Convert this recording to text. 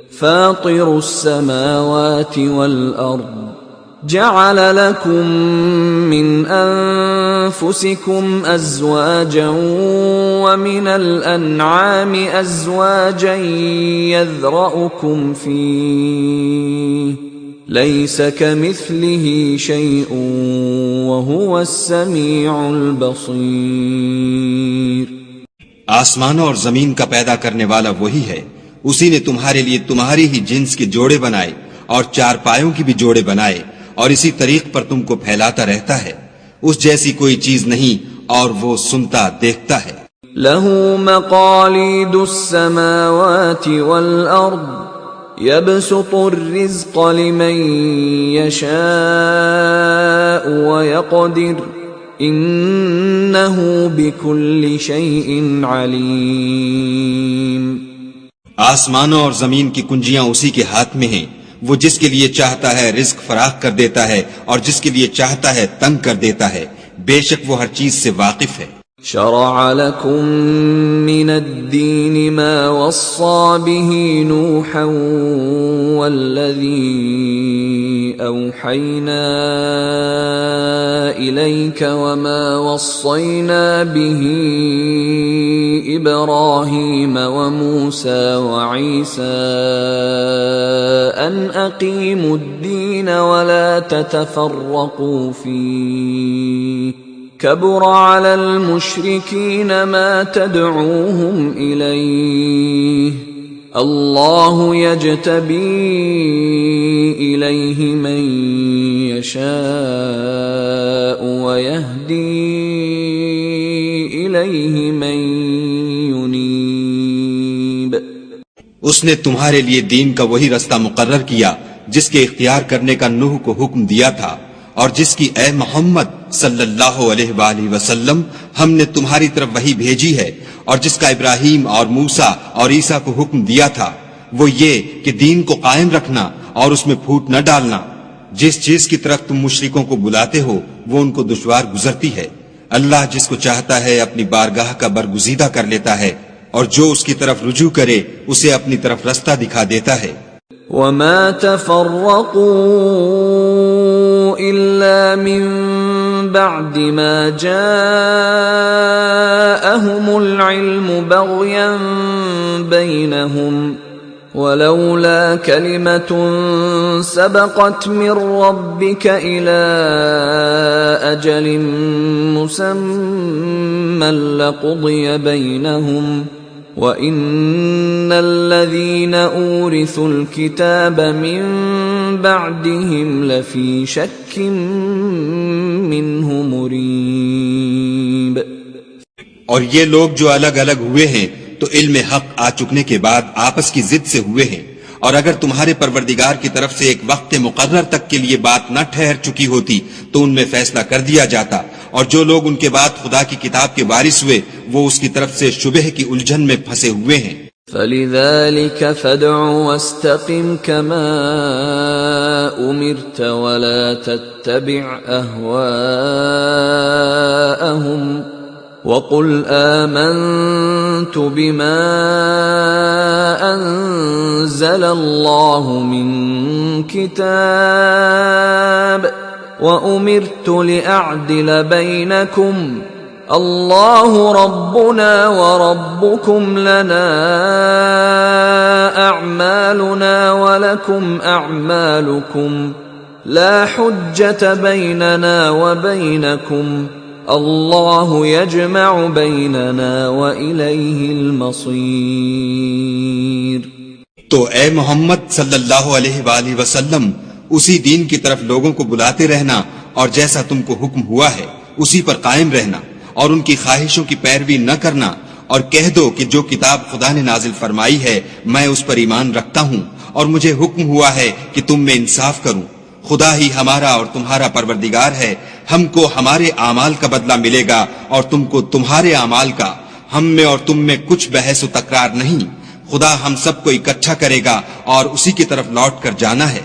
فاطر السماوات والأرض جعل لكم من أنفسكم أزواجا ومن الأنعام أزواجا يذرأكم فيه ليس كمثله شيء وهو السميع البصير۔ آسمانوں اور زمین کا پیدا کرنے والا وہی ہے، اسی نے تمہارے لیے تمہاری ہی جنس کے جوڑے بنائے اور چار پایوں کی بھی جوڑے بنائے، اور اسی طریق پر تم کو پھیلاتا رہتا ہے، اس جیسی کوئی چیز نہیں، اور وہ سنتا دیکھتا ہے۔ لَهُ مَقَالِيدُ السَّمَاوَاتِ وَالْأَرْضِ يَبْسُطُ الرِّزْقَ لِمَن يَشَاءُ وَيَقْدِرُ إِنَّهُ بِكُلِّ شَيْءٍ عَلِيمٌ۔ آسمانوں اور زمین کی کنجیاں اسی کے ہاتھ میں ہیں، وہ جس کے لیے چاہتا ہے رزق فراخ کر دیتا ہے اور جس کے لیے چاہتا ہے تنگ کر دیتا ہے، بے شک وہ ہر چیز سے واقف ہے۔ شرع لكم من الدين ما وصى به نوحا والذي أوحينا إليك وما وصينا به إبراهيم وموسى وعيسى أن أقيموا الدين ولا تتفرقوا فيه كبر على المشركين ما تدعوهم إليه الله يجتبي إليه من يشاء ويهدي إليه من ينيب۔ اس نے تمہارے لیے دین کا وہی رستہ مقرر کیا جس کے اختیار کرنے کا نوح کو حکم دیا تھا، اور جس کی اے محمد صلی اللہ علیہ وآلہ وسلم ہم نے تمہاری طرف وحی بھیجی ہے، اور جس کا ابراہیم اور موسیٰ اور عیسیٰ کو حکم دیا تھا، وہ یہ کہ دین کو قائم رکھنا اور اس میں پھوٹ نہ ڈالنا۔ جس چیز کی طرف تم مشرکوں کو بلاتے ہو وہ ان کو دشوار گزرتی ہے، اللہ جس کو چاہتا ہے اپنی بارگاہ کا برگزیدہ کر لیتا ہے، اور جو اس کی طرف رجوع کرے اسے اپنی طرف رستہ دکھا دیتا ہے۔ وما تفرقوا إلا من بعد ما جاءهم العلم بغيا بينهم ولولا كلمة سبقت من ربك إلى أجل مسمى لقضي بينهم وَإِنَّ الَّذِينَ أُورِثُوا الْكِتَابَ مِن بَعْدِهِمْ لَفِي شَكٍّ مِّنْهُ مُرِيبٍ۔ اور یہ لوگ جو الگ الگ ہوئے ہیں تو علم حق آ چکنے کے بعد آپس کی ضد سے ہوئے ہیں، اور اگر تمہارے پروردگار کی طرف سے ایک وقت مقرر تک کے لیے بات نہ ٹھہر چکی ہوتی تو ان میں فیصلہ کر دیا جاتا، اور جو لوگ ان کے بعد خدا کی کتاب کے وارث ہوئے وہ اس کی طرف سے شبہ کی الجھن میں پھنسے ہوئے ہیں۔ فَلِذَلِكَ فَادْعُ وَاسْتَقِمْ كَمَا أُمِرْتَ وَلَا تَتَّبِعْ أَهْوَاءَهُمْ وَقُلْ آمَنْتُ بِمَا أَنزَلَ اللَّهُ مِنْ كِتَابٍ وَأُمِرْتُ لِأَعْدِلَ بَيْنَكُمْ اللَّهُ رَبُّنَا وَرَبُّكُمْ لَنَا أَعْمَالُنَا وَلَكُمْ أَعْمَالُكُمْ لَا حُجَّةَ بَيْنَنَا وَبَيْنَكُمْ اللَّهُ يَجْمَعُ بَيْنَنَا وَإِلَيْهِ الْمَصِيرُ۔ تو اے محمد صلی اللہ علیہ وآلہ وسلم اسی دین کی طرف لوگوں کو بلاتے رہنا، اور جیسا تم کو حکم ہوا ہے اسی پر قائم رہنا، اور ان کی خواہشوں کی پیروی نہ کرنا، اور کہہ دو کہ جو کتاب خدا نے نازل فرمائی ہے میں اس پر ایمان رکھتا ہوں، اور مجھے حکم ہوا ہے کہ تم میں انصاف کروں۔ خدا ہی ہمارا اور تمہارا پروردگار ہے، ہم کو ہمارے اعمال کا بدلہ ملے گا اور تم کو تمہارے اعمال کا، ہم میں اور تم میں کچھ بحث و تکرار نہیں، خدا ہم سب کو اکٹھا کرے گا اور اسی کی طرف لوٹ کر جانا ہے۔